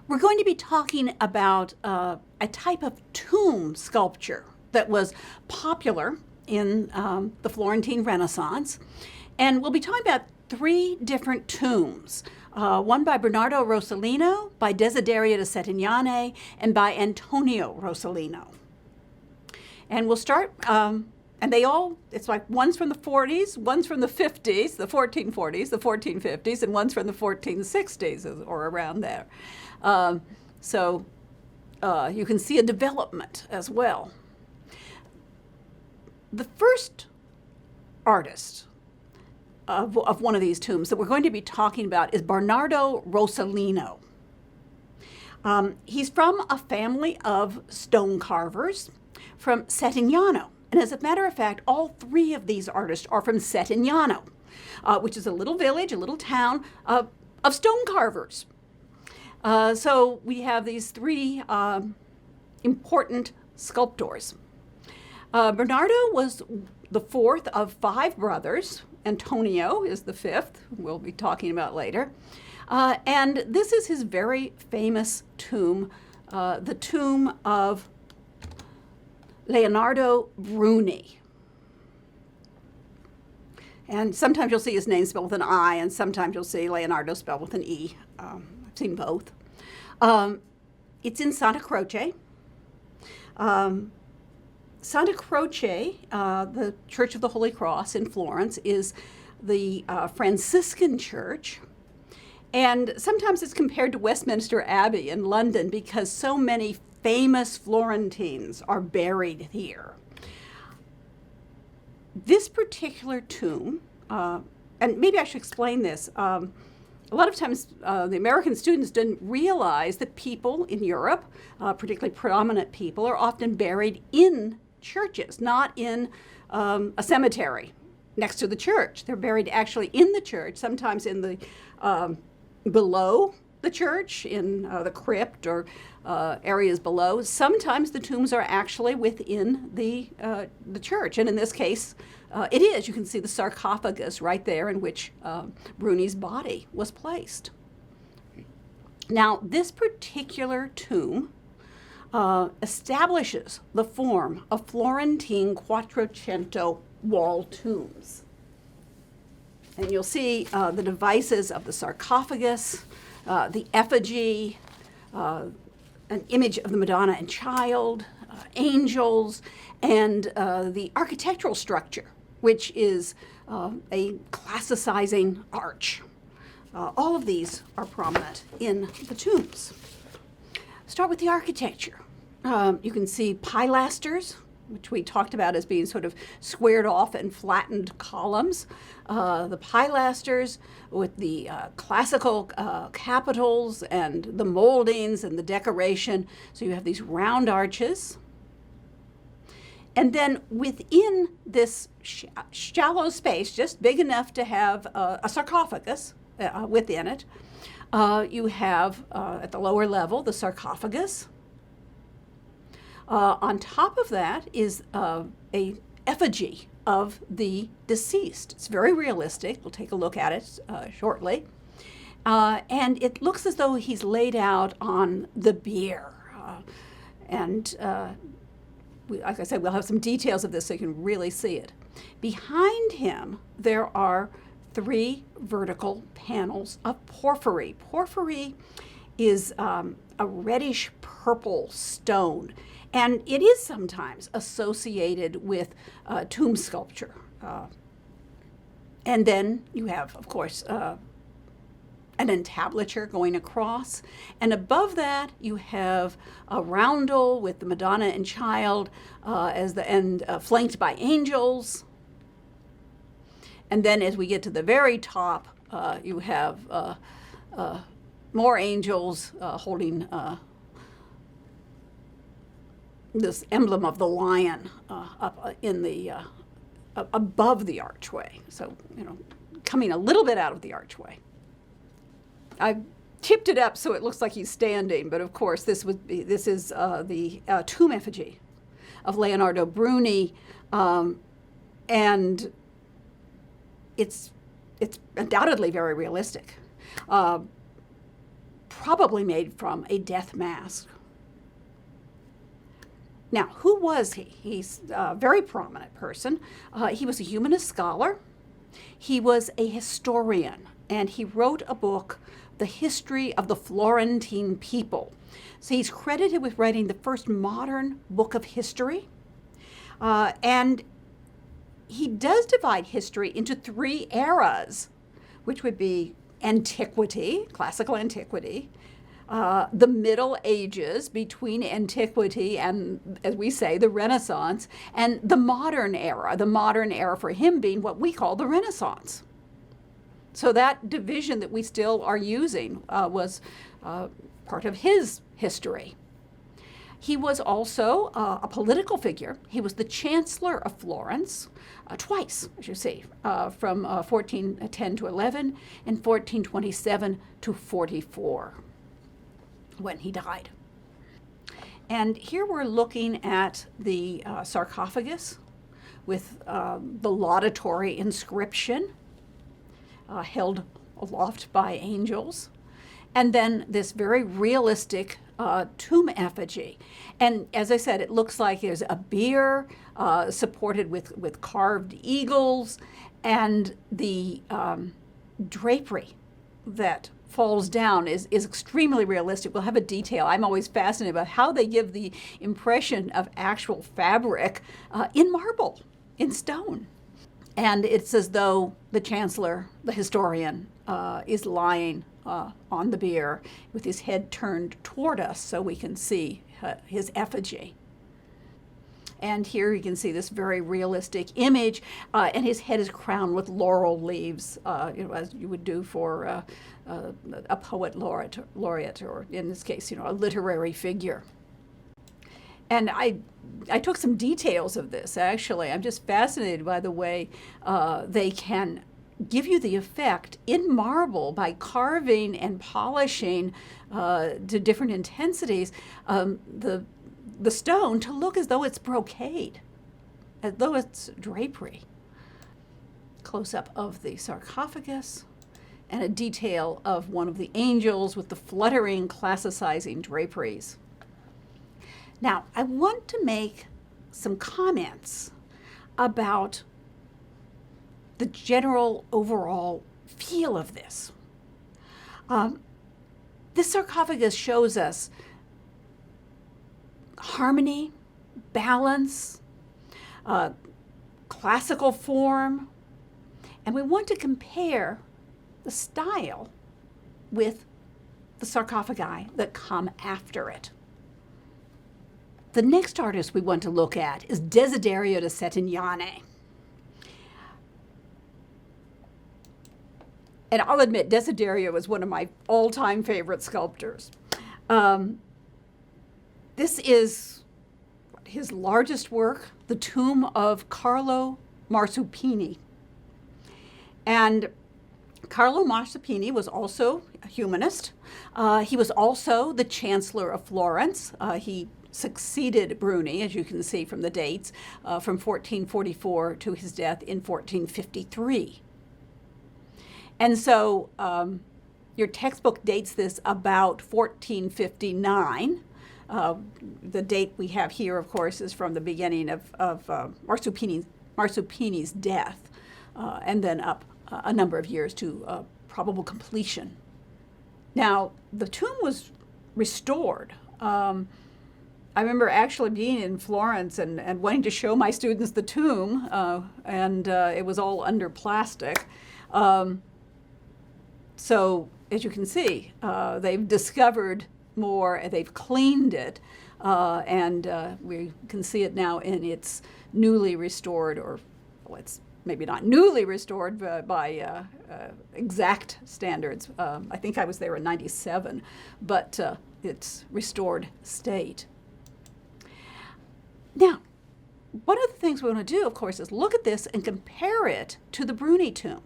We're going to be talking about a type of tomb sculpture that was popular in the Florentine Renaissance. And we'll be talking about three different tombs. One by Bernardo Rossellino, by Desiderio de Settignane, and by Antonio Rossellino. And we'll start, and they all, it's like one's from the 40s, one's from the 50s, the 1440s, the 1450s, and one's from the 1460s or around there. So you can see a development as well. The first artist of one of these tombs that we're going to be talking about is Bernardo Rossellino. He's from a family of stone carvers from Settignano. And as a matter of fact, all three of these artists are from Settignano, which is a little village, a little town of stone carvers. So we have these three important sculptors. Bernardo was the fourth of five brothers. Antonio is the fifth, we'll be talking about later. And this is his very famous tomb, the tomb of Leonardo Bruni. And sometimes you'll see his name spelled with an I, and sometimes you'll see Leonardo spelled with an E. I've seen both. It's in Santa Croce. Santa Croce, the Church of the Holy Cross in Florence, is the Franciscan church. And sometimes it's compared to Westminster Abbey in London because so many famous Florentines are buried here. This particular tomb, and maybe I should explain this, a lot of times the American students didn't realize that people in Europe, particularly prominent people, are often buried in churches, not in a cemetery next to the church. They're buried actually in the church, sometimes in the below the church, in the crypt or areas below. Sometimes the tombs are actually within the church, and in this case, it is. You can see the sarcophagus right there in which Bruni's body was placed. Now, this particular tomb establishes the form of Florentine Quattrocento wall tombs. And you'll see the devices of the sarcophagus, the effigy, an image of the Madonna and Child, angels, and the architectural structure, which is a classicizing arch. All of these are prominent in the tombs. Start with the architecture. You can see pilasters, which we talked about as being sort of squared off and flattened columns. The pilasters with the classical capitals and the moldings and the decoration. So you have these round arches. And then within this shallow space, just big enough to have a sarcophagus within it, you have at the lower level the sarcophagus. On top of that is a effigy of the deceased. It's very realistic. We'll take a look at it shortly. And it looks as though he's laid out on the bier. Like I said, we'll have some details of this so you can really see it. Behind him, there are three vertical panels of porphyry. Porphyry is a reddish purple stone. And it is sometimes associated with tomb sculpture. And then you have, of course, an entablature going across. And above that, you have a roundel with the Madonna and Child flanked by angels. And then as we get to the very top, you have more angels holding this emblem of the lion up in the above the archway. So, coming a little bit out of the archway. I've tipped it up so it looks like he's standing, but of course this is the tomb effigy of Leonardo Bruni, and it's undoubtedly very realistic. probably made from a death mask. Now, who was he? He's a very prominent person. He was a humanist scholar. He was a historian, and he wrote a book, The History of the Florentine People. So he's credited with writing the first modern book of history. And he does divide history into 3 eras, which would be antiquity, classical antiquity, the Middle Ages, between antiquity and, as we say, the Renaissance, and the modern era for him being what we call the Renaissance. So that division that we still are using was part of his history. He was also a political figure. He was the Chancellor of Florence twice, as you see, from 1410 to 11 and 1427 to 44 when he died. And here we're looking at the sarcophagus with the laudatory inscription held aloft by angels, and then this very realistic tomb effigy. And as I said, it looks like there's a bier supported with carved eagles, and the drapery that falls down is extremely realistic. We'll have a detail. I'm always fascinated about how they give the impression of actual fabric in marble, in stone. And it's as though the chancellor, the historian, is lying on the bier with his head turned toward us so we can see his effigy. And here you can see this very realistic image, and his head is crowned with laurel leaves, as you would do for a poet laureate, or in this case, a literary figure. And I took some details of this, actually. I'm just fascinated by the way they can give you the effect in marble by carving and polishing to different intensities the stone to look as though it's brocade, as though it's drapery. Close-up of the sarcophagus and a detail of one of the angels with the fluttering, classicizing draperies. Now, I want to make some comments about the general overall feel of this. This sarcophagus shows us harmony, balance, classical form, and we want to compare the style with the sarcophagi that come after it. The next artist we want to look at is Desiderio da Settignane. And I'll admit, Desiderio is one of my all-time favorite sculptors. This is his largest work, the tomb of Carlo Marsuppini. And Carlo Marsuppini was also a humanist. He was also the Chancellor of Florence. He succeeded Bruni, as you can see from the dates, from 1444 to his death in 1453. And so your textbook dates this about 1459. The date we have here, of course, is from the beginning of Marsuppini's death, and then up a number of years to probable completion. Now, the tomb was restored. I remember actually being in Florence and wanting to show my students the tomb, and it was all under plastic. So, as you can see, they've discovered more, they've cleaned it, and we can see it now in its newly restored, or well, it's maybe not newly restored by exact standards. I think I was there in '97, but it's restored state. Now, one of the things we want to do, of course, is look at this and compare it to the Bruni tomb.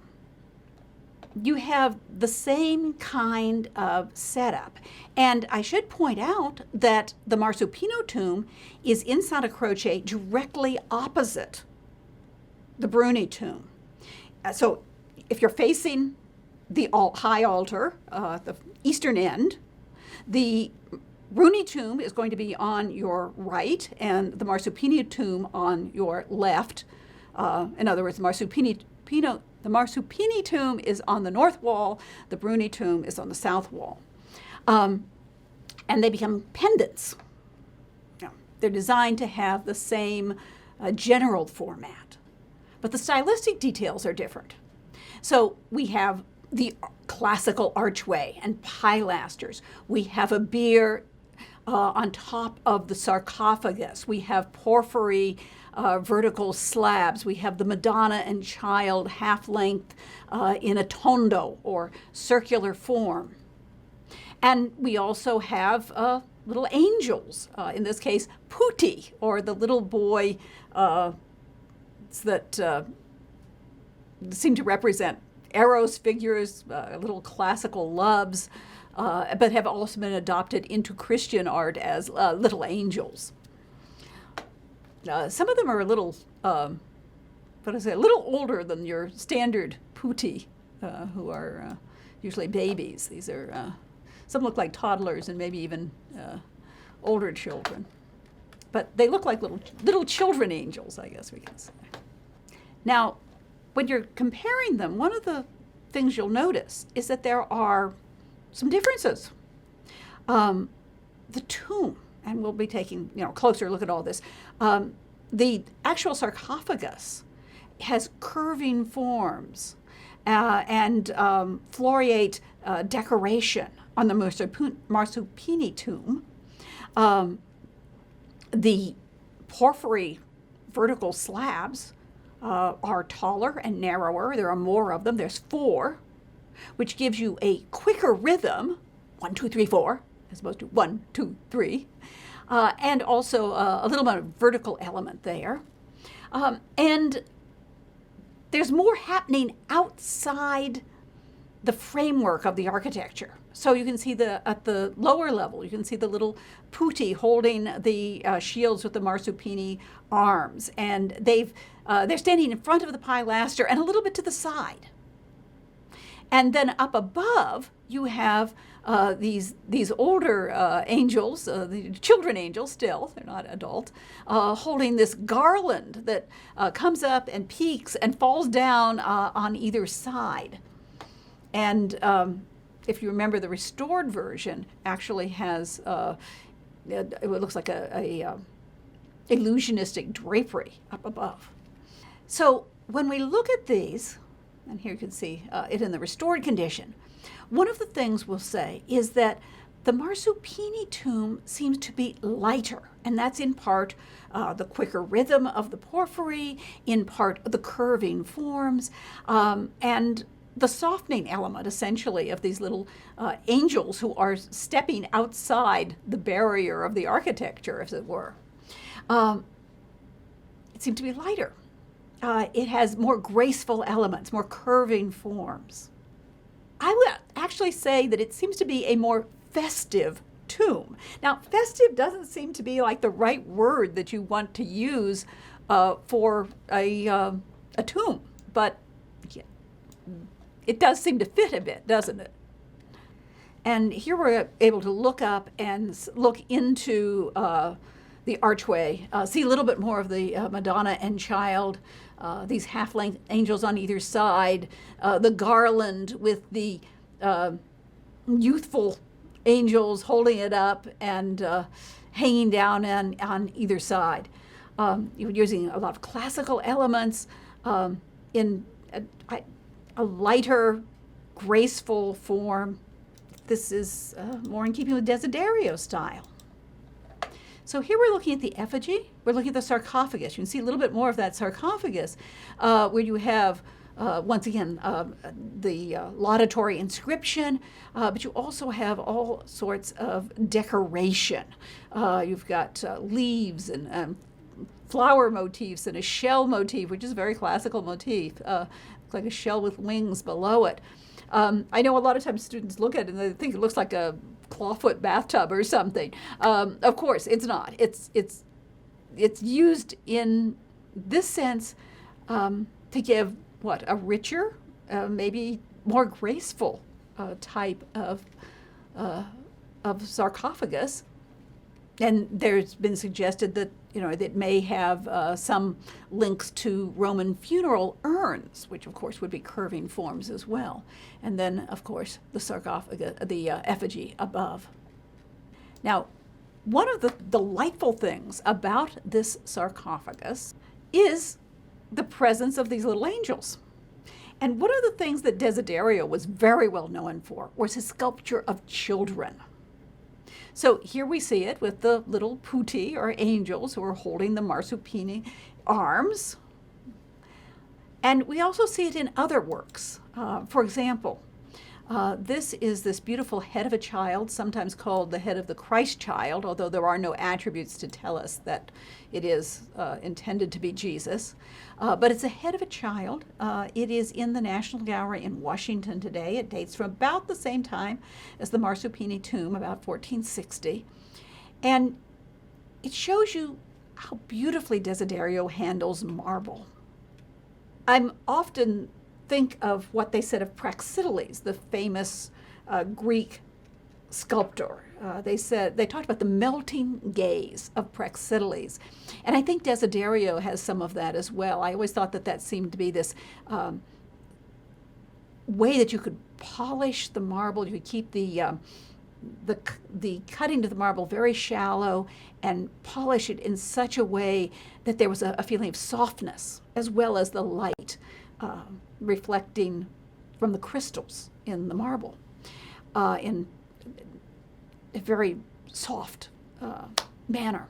You have the same kind of setup. And I should point out that the Marsuppino tomb is in Santa Croce directly opposite the Bruni tomb. So if you're facing the high altar, the eastern end, The Bruni tomb is going to be on your right, and the Marsuppini tomb on your left. In other words, the Marsuppini tomb is on the north wall, the Bruni tomb is on the south wall. And they become pendants. They're designed to have the same general format, but the stylistic details are different. So we have the classical archway and pilasters. We have a bier on top of the sarcophagus. We have porphyry vertical slabs. We have the Madonna and Child half-length in a tondo or circular form. And we also have little angels, in this case, putti, or the little boy that seem to represent Eros figures, little classical loves, but have also been adopted into Christian art as little angels. Some of them are a little, a little older than your standard putti, who are usually babies. These are, some look like toddlers and maybe even older children. But they look like little children angels, I guess we can say. Now, when you're comparing them, one of the things you'll notice is that there are some differences. The tomb, and we'll be taking a closer look at all this, the actual sarcophagus has curving forms and floriate decoration on the Marsuppini tomb. The porphyry vertical slabs are taller and narrower. There are more of them. There's 4, which gives you a quicker rhythm, 1, 2, 3, 4, as opposed to 1, 2, 3, and also a little bit of vertical element there. And there's more happening outside the framework of the architecture. So you can see at the lower level, you can see the little putti holding the shields with the Marsuppini arms, and they're standing in front of the pilaster and a little bit to the side. And then up above, you have these older angels, the children angels still, they're not adult, holding this garland that comes up and peaks and falls down on either side. And if you remember, the restored version actually has, it looks like a illusionistic drapery up above. So when we look at these, and here you can see it in the restored condition, one of the things we'll say is that the Marsuppini tomb seems to be lighter, and that's in part the quicker rhythm of the porphyry, in part the curving forms, and the softening element, essentially, of these little angels who are stepping outside the barrier of the architecture, as it were. It seemed to be lighter. It has more graceful elements, more curving forms. I would actually say that it seems to be a more festive tomb. Now, festive doesn't seem to be like the right word that you want to use for a tomb, but it does seem to fit a bit, doesn't it? And here we're able to look up and look into the archway, see a little bit more of the Madonna and Child, these half-length angels on either side, the garland with the youthful angels holding it up and hanging down on either side. You're using a lot of classical elements in a lighter, graceful form. This is more in keeping with Desiderio style. So here we're looking at the effigy. We're looking at the sarcophagus. You can see a little bit more of that sarcophagus where you have, once again, the laudatory inscription, but you also have all sorts of decoration. You've got leaves and flower motifs and a shell motif, which is a very classical motif. Like a shell with wings below it. I know a lot of times students look at it and they think it looks like a clawfoot bathtub or something. Of course, it's not. It's used in this sense to give a richer, maybe more graceful type of of sarcophagus, and there's been suggested that, it may have some links to Roman funeral urns, which of course would be curving forms as well. And then, of course, the sarcophagus, the effigy above. Now, one of the delightful things about this sarcophagus is the presence of these little angels. And one of the things that Desiderio was very well known for was his sculpture of children. So here we see it with the little putti, or angels, who are holding the Marsuppini arms. And we also see it in other works. For example, this is this beautiful head of a child, sometimes called the head of the Christ child, although there are no attributes to tell us that it is intended to be Jesus. But it's a head of a child. It is in the National Gallery in Washington today. It dates from about the same time as the Marsuppini tomb, about 1460. And it shows you how beautifully Desiderio handles marble. I'm often think of what they said of Praxiteles, the famous Greek sculptor. They talked about the melting gaze of Praxiteles, and I think Desiderio has some of that as well. I always thought that seemed to be this way that you could polish the marble. You could keep the cutting to the marble very shallow and polish it in such a way that there was a feeling of softness as well as the light reflecting from the crystals in the marble in a very soft manner.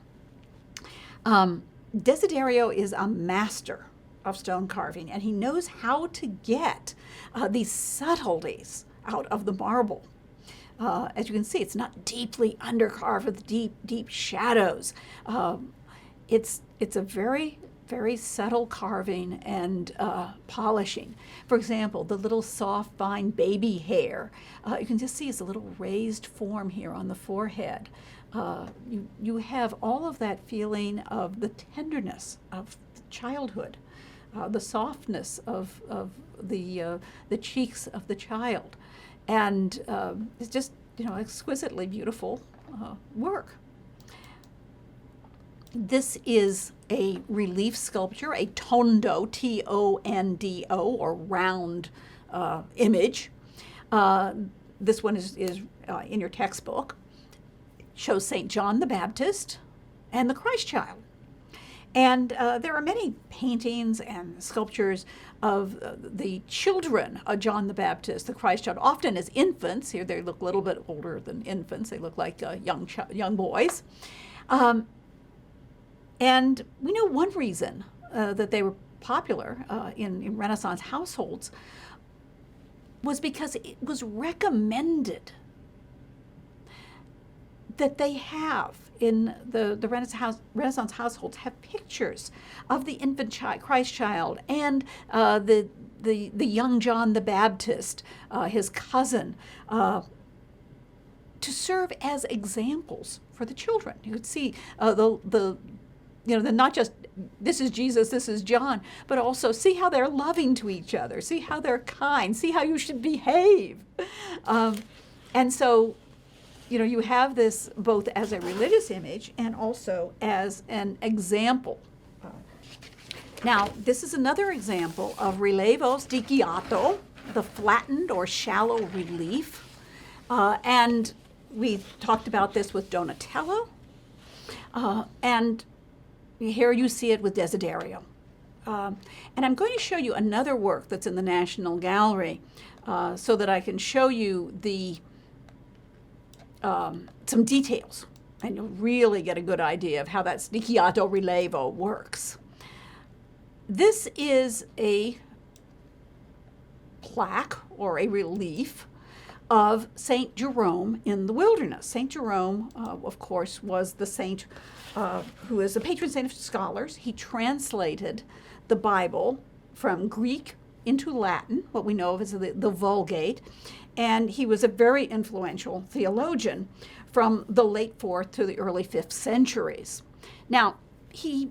Desiderio is a master of stone carving, and he knows how to get these subtleties out of the marble. As you can see, it's not deeply undercarved with deep shadows. It's a very subtle carving and polishing. For example, the little soft, fine baby hair. You can just see it's a little raised form here on the forehead. You have all of that feeling of the tenderness of childhood, the softness of the cheeks of the child. And it's just, exquisitely beautiful work. This is a relief sculpture, a tondo, T-O-N-D-O, or round image. This one is in your textbook. It shows St. John the Baptist and the Christ child. And there are many paintings and sculptures of the children of John the Baptist, the Christ child, often as infants. Here they look a little bit older than infants. They look like young boys. And we know one reason that they were popular in Renaissance households was because it was recommended that they have in the Renaissance households have pictures of the infant Christ child and the young John the Baptist, his cousin, to serve as examples for the children. You could see not just this is Jesus, this is John, but also see how they're loving to each other, see how they're kind, see how you should behave. And so, you have this both as a religious image and also as an example. Now, this is another example of rilievo sticchiato, the flattened or shallow relief. And we talked about this with Donatello. And here you see it with Desiderio. And I'm going to show you another work that's in the National Gallery so that I can show you some details, and you'll really get a good idea of how that sticchiato rilievo works. This is a plaque or a relief of St. Jerome in the wilderness. St. Jerome, of course, was the saint who is the patron saint of scholars. He translated the Bible from Greek into Latin, what we know of as the Vulgate, and he was a very influential theologian from the late 4th to the early 5th centuries. Now, he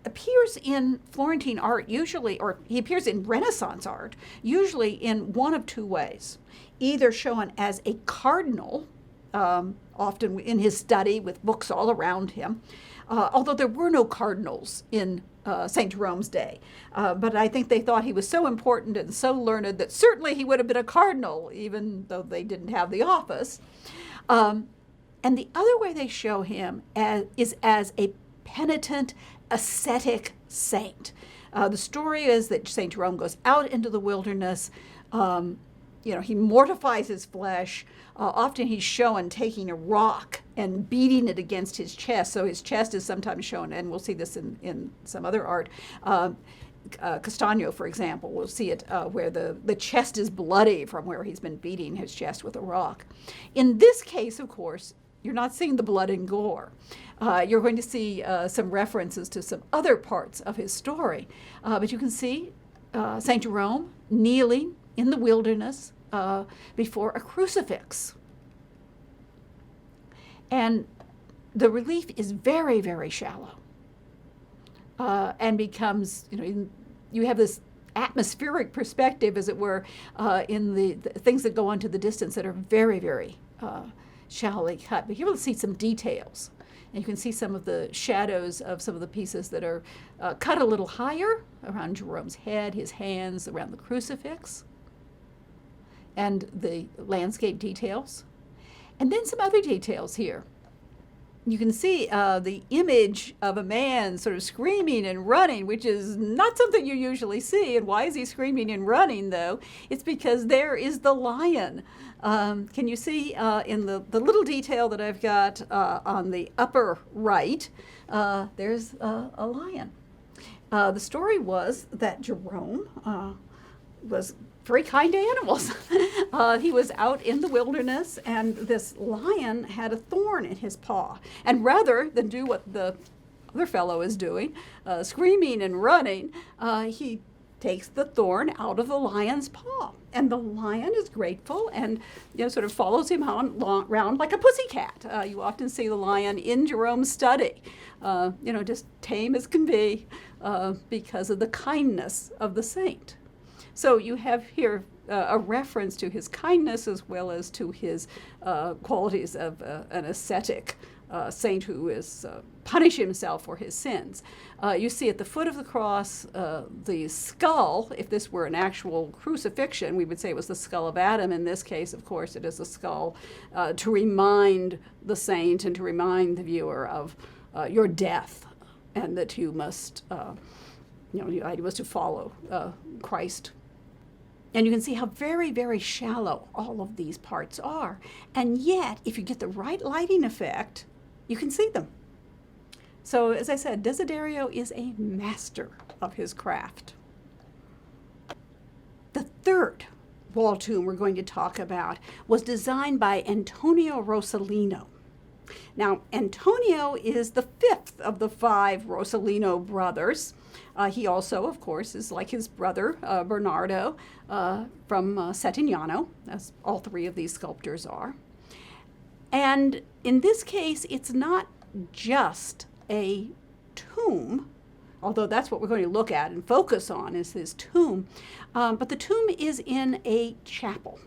appears in Florentine art usually, or he appears in Renaissance art, usually in one of two ways. Either shown as a cardinal often in his study with books all around him, although there were no cardinals in St. Jerome's day. But I think they thought he was so important and so learned that certainly he would have been a cardinal, even though they didn't have the office. And the other way they show him is as a penitent, ascetic saint. The story is that St. Jerome goes out into the wilderness. He mortifies his flesh. Often he's shown taking a rock and beating it against his chest. So his chest is sometimes shown, and we'll see this in some other art. Castagno, for example, we'll see it where the chest is bloody from where he's been beating his chest with a rock. In this case, of course, you're not seeing the blood and gore. You're going to see some references to some other parts of his story. But you can see St. Jerome kneeling in the wilderness before a crucifix. And the relief is very, very shallow and becomes, you have this atmospheric perspective, as it were, in the things that go on to the distance that are very, very shallowly cut. But you're able to see some details. And you can see some of the shadows of some of the pieces that are cut a little higher around Jerome's head, his hands, around the crucifix, and the landscape details. And then some other details here. You can see the image of a man sort of screaming and running, which is not something you usually see. And why is he screaming and running, though? It's because there is the lion. Can you see in the little detail that I've got on the upper right, there's a lion. The story was that Jerome was very kind to animals. He was out in the wilderness, and this lion had a thorn in his paw. And rather than do what the other fellow is doing, screaming and running, he takes the thorn out of the lion's paw. And the lion is grateful and sort of follows him around like a pussycat. You often see the lion in Jerome's study, just tame as can be because of the kindness of the saint. So you have here a reference to his kindness as well as to his qualities of an ascetic saint who is punishing himself for his sins. You see at the foot of the cross the skull. If this were an actual crucifixion, we would say it was the skull of Adam. In this case, of course, it is a skull to remind the saint and to remind the viewer of your death, and that you must, the idea was to follow Christ. And you can see how very, very shallow all of these parts are. And yet, if you get the right lighting effect, you can see them. So, as I said, Desiderio is a master of his craft. The third wall tomb we're going to talk about was designed by Antonio Rossellino. Now, Antonio is the fifth of the 5 Rossellino brothers. He also, of course, is like his brother, Bernardo, from Settignano, as all 3 of these sculptors are. And in this case, it's not just a tomb, although that's what we're going to look at and focus on is his tomb, but the tomb is in a chapel.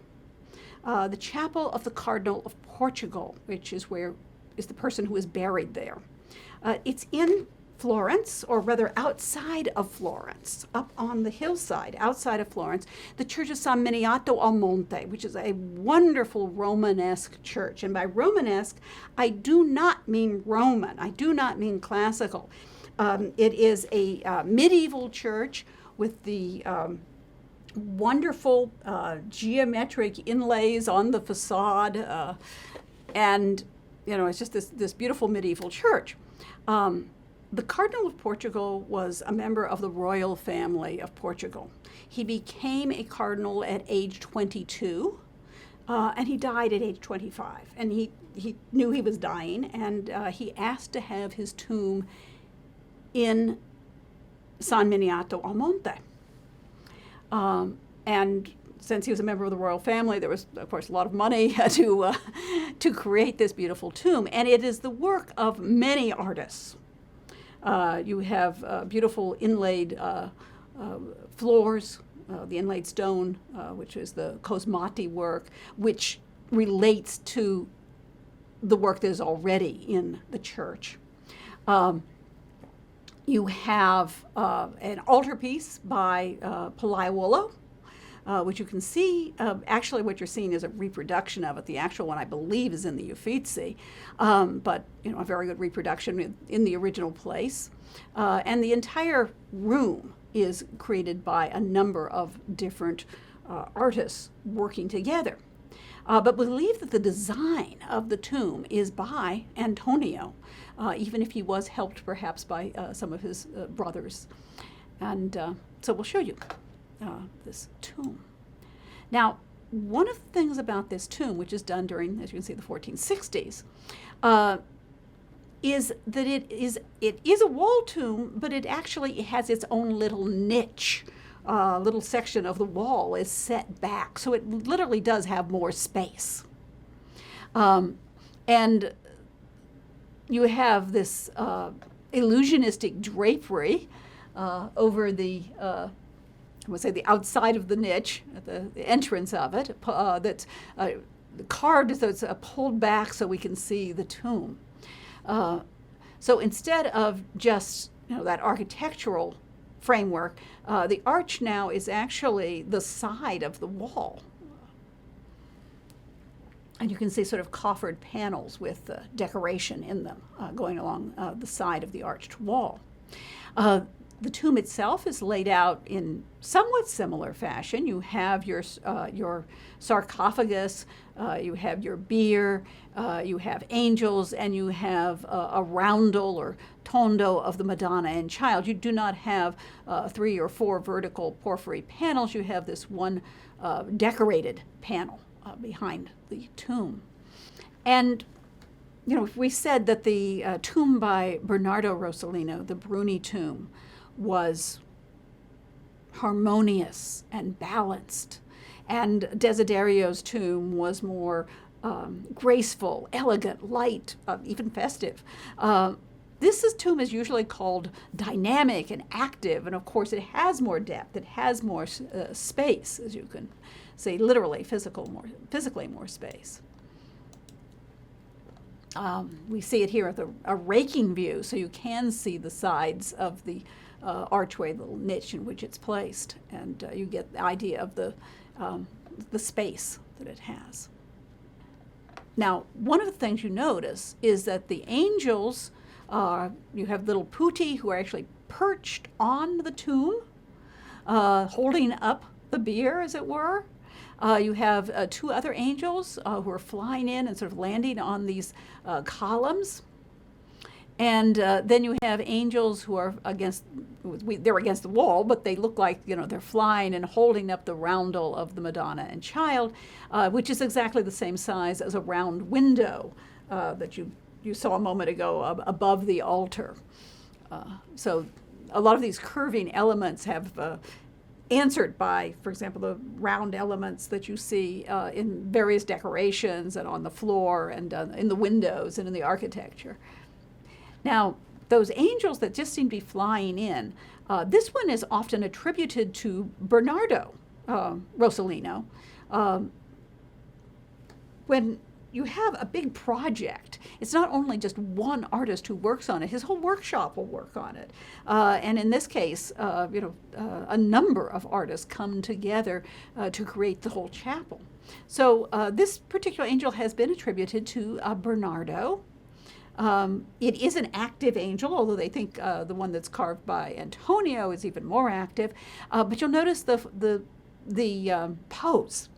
The chapel of the Cardinal of Portugal, which is the person who is buried there. It's in Florence, or rather outside of Florence, up on the hillside outside of Florence, the church of San Miniato al Monte, which is a wonderful Romanesque church. And by Romanesque, I do not mean Roman. I do not mean classical. It is a medieval church with the wonderful geometric inlays on the facade, and it's just this beautiful medieval church. The Cardinal of Portugal was a member of the royal family of Portugal. He became a cardinal at age 22, and he died at age 25. And he knew he was dying, and he asked to have his tomb in San Miniato al Monte. And since he was a member of the royal family, there was, of course, a lot of money to create this beautiful tomb. And it is the work of many artists. You have beautiful inlaid floors, the inlaid stone, which is the Cosmati work, which relates to the work that is already in the church. You have an altarpiece by Palaiuolo, which you can see. Actually, what you're seeing is a reproduction of it. The actual one, I believe, is in the Uffizi, but a very good reproduction in the original place. And the entire room is created by a number of different artists working together. But we believe that the design of the tomb is by Antonio, even if he was helped perhaps by some of his brothers. And so we'll show you this tomb. Now, one of the things about this tomb, which is done during, as you can see, the 1460s, is that it is a wall tomb, but it actually has its own little niche. Little section of the wall is set back, so it literally does have more space. And you have this illusionistic drapery over the, I would say, the outside of the niche, at the entrance of it, that's carved so it's pulled back so we can see the tomb. So instead of just that architectural framework, the arch now is actually the side of the wall. And you can see sort of coffered panels with decoration in them going along the side of the arched wall. The tomb itself is laid out in somewhat similar fashion. You have your sarcophagus, you have your bier, you have angels, and you have a roundel or tondo of the Madonna and Child. You do not have 3 or 4 vertical porphyry panels. You have this one decorated panel behind the tomb. And we said that the tomb by Bernardo Rossellino, the Bruni tomb, was harmonious and balanced, and Desiderio's tomb was more graceful, elegant, light, even festive. This tomb is usually called dynamic and active, and of course it has more depth, it has more space, as you can see, literally physically more space. We see it here at a raking view, so you can see the sides of the archway, the little niche in which it's placed, and you get the idea of the space that it has. Now, one of the things you notice is that the angels, you have little putti who are actually perched on the tomb, holding up the bier, as it were. You have 2 other angels who are flying in and sort of landing on these columns. And then you have angels who are they're against the wall, but they look like, they're flying and holding up the roundel of the Madonna and Child, which is exactly the same size as a round window that you saw a moment ago above the altar. So a lot of these curving elements have answered by, for example, the round elements that you see in various decorations and on the floor and in the windows and in the architecture. Now, those angels that just seem to be flying in, this one is often attributed to Bernardo Rossellino. When you have a big project, it's not only just one artist who works on it, his whole workshop will work on it. And in this case, a number of artists come together to create the whole chapel. So this particular angel has been attributed to Bernardo. It is an active angel, although they think the one that's carved by Antonio is even more active. But you'll notice the pose.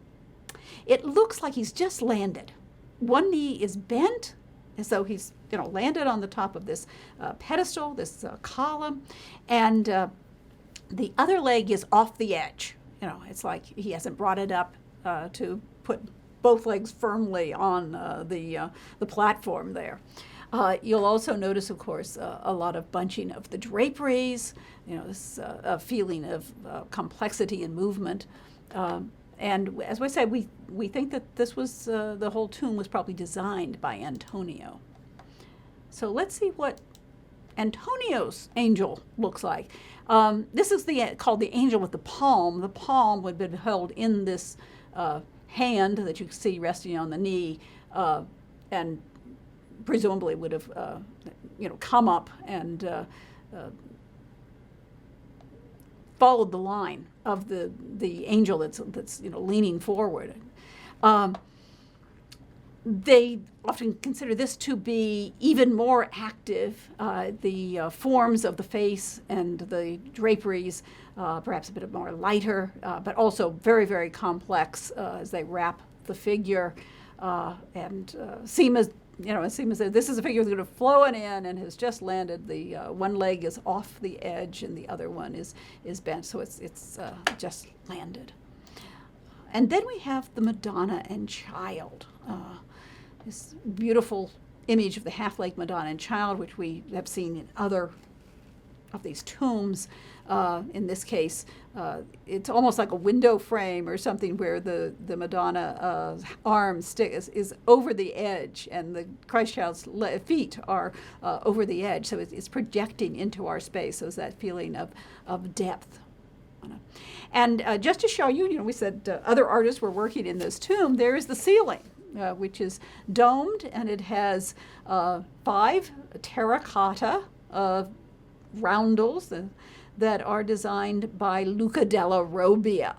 It looks like he's just landed. One knee is bent, as though he's landed on the top of this pedestal, this column, and the other leg is off the edge. It's like he hasn't brought it up to put both legs firmly on the platform there. You'll also notice, of course, a lot of bunching of the draperies, this feeling of complexity and movement. And as I said, we think that this was, the whole tomb was probably designed by Antonio. So let's see what Antonio's angel looks like. This is called the angel with the palm. The palm would have been held in this hand that you see resting on the knee, and presumably would have come up and followed the line of the angel that's leaning forward. They often consider this to be even more active. The forms of the face and the draperies, perhaps a bit more lighter, but also very, very complex as they wrap the figure, and seem as though this is a figure that's going to flown in and has just landed. The one leg is off the edge and the other one is bent, so it's just landed. And then we have the Madonna and Child. This beautiful image of the half-leg Madonna and Child, which we have seen in other of these tombs. In this case, it's almost like a window frame or something where the Madonna arm is over the edge and the Christ Child's feet are over the edge. So it's projecting into our space. So it's that feeling of depth. And just to show you, we said other artists were working in this tomb. There is the ceiling, which is domed, and it has 5 terracotta roundels that are designed by Luca della Robbia.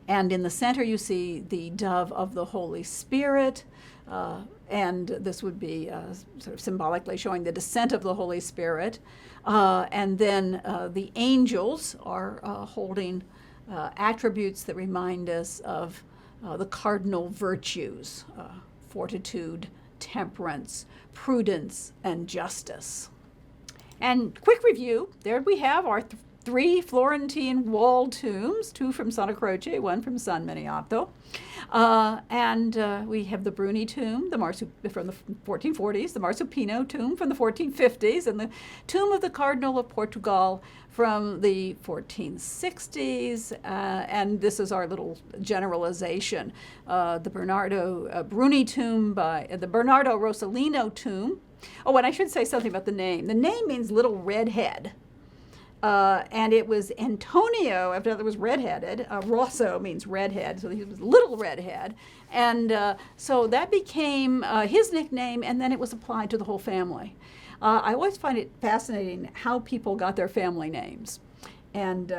And in the center you see the dove of the Holy Spirit, and this would be sort of symbolically showing the descent of the Holy Spirit. And then the angels are holding attributes that remind us of the cardinal virtues, fortitude, temperance, prudence, and justice. And quick review, there we have our 3 Florentine wall tombs, 2 from Santa Croce, 1 from San Miniato. And we have the Bruni tomb, from the 1440s, the Marsuppini tomb from the 1450s, and the tomb of the Cardinal of Portugal from the 1460s. And this is our little generalization. The Bernardo Bruni tomb the Bernardo Rossellino tomb. Oh, and I should say something about the name. The name means little redhead. And it was Antonio, after that was redheaded. Rosso means redhead, so he was little redhead. And so that became his nickname, and then it was applied to the whole family. I always find it fascinating how people got their family names. And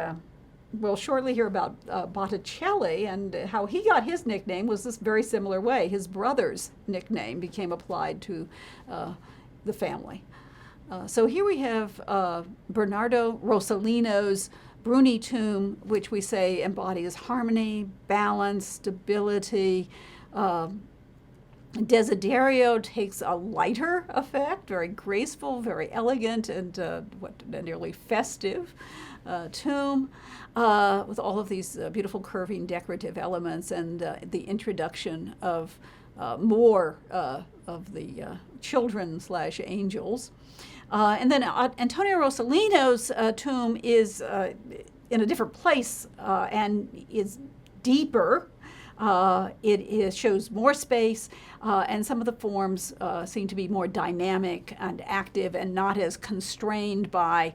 we'll shortly hear about Botticelli, and how he got his nickname was this very similar way. His brother's nickname became applied to the family. So here we have Bernardo Rossellino's Bruni tomb, which we say embodies harmony, balance, stability. Desiderio takes a lighter effect, very graceful, very elegant, and a nearly festive tomb with all of these beautiful curving decorative elements, and the introduction of more of the children/angels. And then Antonio Rossellino's tomb is in a different place and is deeper. It shows more space, and some of the forms seem to be more dynamic and active and not as constrained by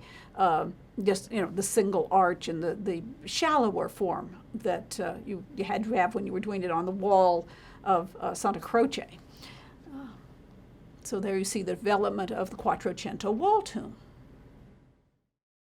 just the single arch and the shallower form that you had to have when you were doing it on the wall of Santa Croce. So there you see the development of the Quattrocento wall tomb.